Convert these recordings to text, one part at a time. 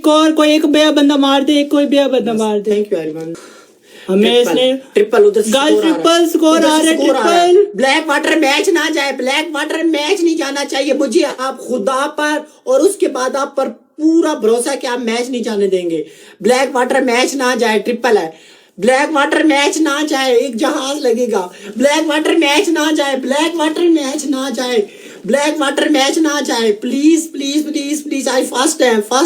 Score, कोई एक बेया बंदा मार दे, कोई बेया बंदा मार दे। Thank you everyone. हमें इसने ट्रिपल उधर गाइस ट्रिपल स्कोर आ रहा है, ट्रिपल। ब्लैक वाटर मैच ना जाए, ब्लैक वाटर मैच नहीं जाना चाहिए। मुझे आप खुदा पर और उसके बाद आप पर पूरा भरोसा कि आप मैच नहीं जाने देंगे। ब्लैक वाटर मैच ना जाए, ट्रिपल है। ब्लैक वाटर मैच ना जाए, एक जहाज लगेगा। ब्लैक वाटर मैच ना जाए, ब्लैक वाटर मैच ना जाए, ब्लैक वाटर मैच ना जाए, please please please please. I first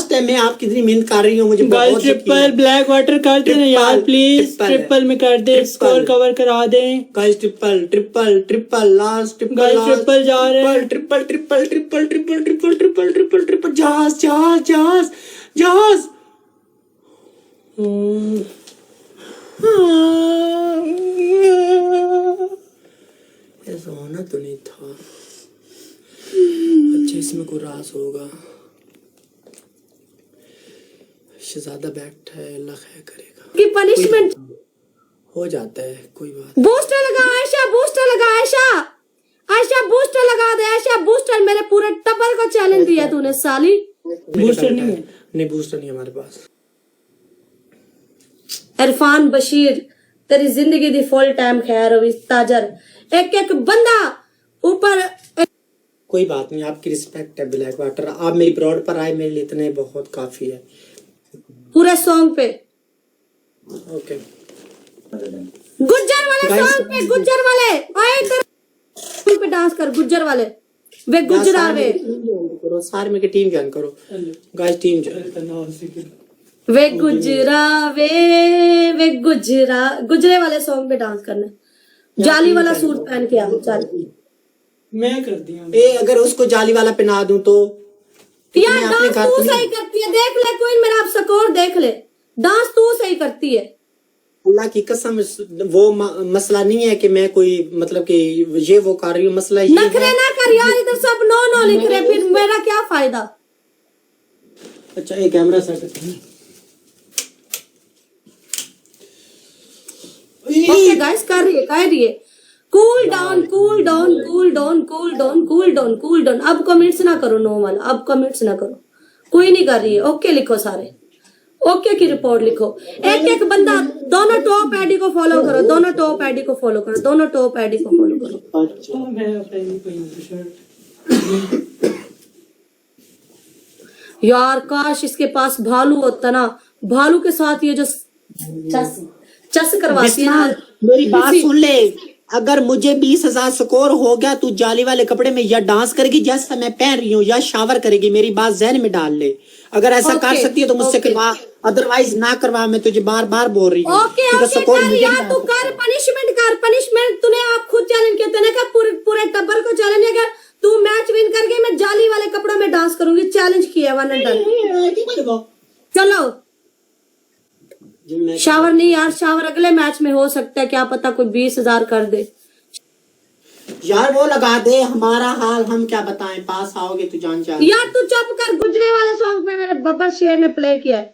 time मैं आपकी इतनी मेहनत कर रही हूँ, मुझे बहुत ट्रिपल ब्लैक वाटर कर दे यार प्लीज, ट्रिपल में कर दे, स्कोर कवर करा दे guys. Triple triple triple last triple, triple जा रहे हैं, triple triple triple triple triple triple triple triple. जहाज जहाज जहाज जहाज। ऐसा होना तो नहीं था। अच्छा इसमें कोई राज होगा। शहजादा बैठा है, अल्लाह खैर करेगा। की पनिशमेंट हो जाता है, कोई बात। बूस्टर लगा आयशा, बूस्टर लगा आयशा, आयशा बूस्टर लगा दे, आयशा बूस्टर। मेरे पूरे टब्बर को चैलेंज दिया तूने साली। बूस्टर नहीं है, नहीं बूस्टर नहीं हमारे पास। इरफान बशीर तेरी जिंदगी दी फुल टाइम खैर होवी ताजर। एक एक बंदा ऊपर। कोई बात नहीं, आपकी रिस्पेक्ट है ब्लैक वाटर। आप मेरी ब्रॉड पर आए, मेरे लिए इतने बहुत काफी है। पूरे सॉन्ग पे ओके गुज्जर वाले सॉन्ग पे, गुज्जर वाले आए इधर पे डांस कर। गुज्जर वाले वे गुजरा वे करो, सारे में के टीम ज्वाइन करो गाइस, टीम ज्वाइन। वे गुजरा वे गुजरा। गुजरे वाले सॉन्ग पे डांस करना। जाली वाला सूट पहन के आओ। चल मैं कर दिया। ए अगर उसको जाली वाला पहना दूं तो यार डांस तू सही करती है, देख ले कोई मेरा आप स्कोर देख ले। डांस तू सही करती है, अल्लाह की कसम। वो मसला नहीं है कि मैं कोई मतलब कि ये वो कर रही हूँ, मसला ये नखरे ना कर यार। इधर सब नो नो लिख रहे, फिर मेरा क्या फायदा। अच्छा एक कैमरा सेट। ओके गाइस कर रही है। Cool down cool down cool down cool down cool down cool down. अब कमेंट्स ना करो नो वाला, अब कमेंट्स ना करो। कोई नहीं कर रही है। ओके लिखो सारे, ओके की रिपोर्ट लिखो। एक एक बंदा, दोनों टॉप आईडी को फॉलो करो, दोनों टॉप आईडी को फॉलो करो, दोनों टॉप आईडी को फॉलो करो। यार काश इसके पास भालू होता ना, भालू के साथ ये जो चस करवाती है ना। मेरी बात सुन ले, अगर मुझे 20,000 स्कोर हो गया, तू जाली वाले कपड़े में या डांस करेगी जैसा मैं पहन रही हूँ, या शावर करेगी। मेरी बात ज़हन में डाल ले। अगर ऐसा कर सकती है तो मुझसे करवा, अदरवाइज ना करवा। मैं तुझे बार बार बोल रही हूँ। ओके यार तू कर पनिशमेंट कर, पनिशमेंट। तूने आप खुद चैलेंज किया, तूने कहा पूरे टब्बर को चैलेंज किया। तू मैच विन करके मैं जाली वाले कपड़ों में डांस करूंगी। चैलेंज किया वन एंड डन। चलो शावर नहीं यार, शावर अगले मैच में हो सकता है, क्या पता कोई 20,000 कर दे यार। वो लगा दे, हमारा हाल हम क्या बताएं। पास आओगे तू जान जा। यार तू चुप कर। गुजरे वाले सॉन्ग पे मेरे बब्बर शेर ने प्ले किया है।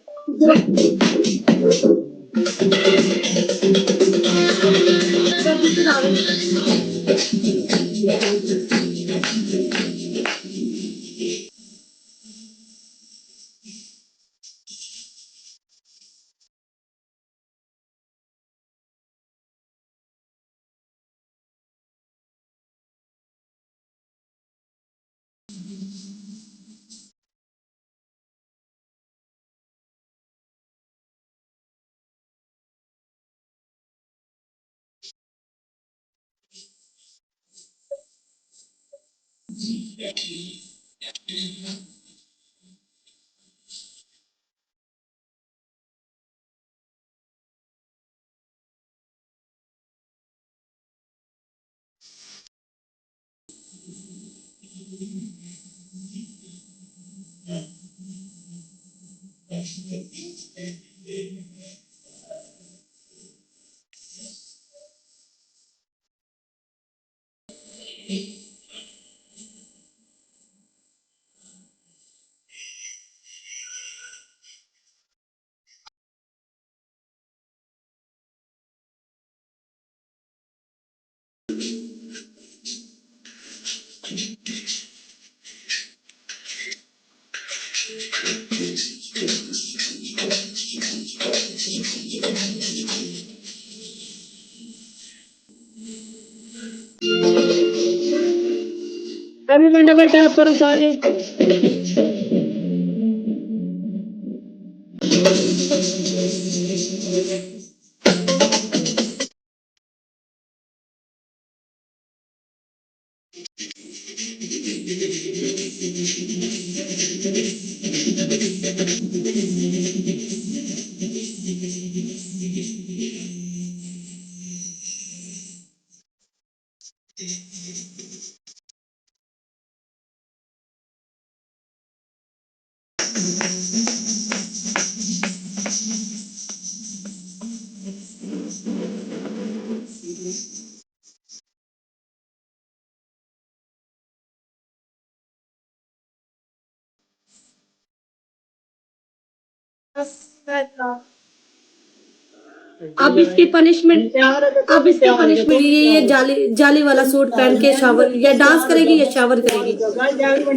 करो सारे। अब इसकी पनिशमेंट ये जाली जाली वाला सूट पहन के शावर या डांस करेगी या शावर करेगी।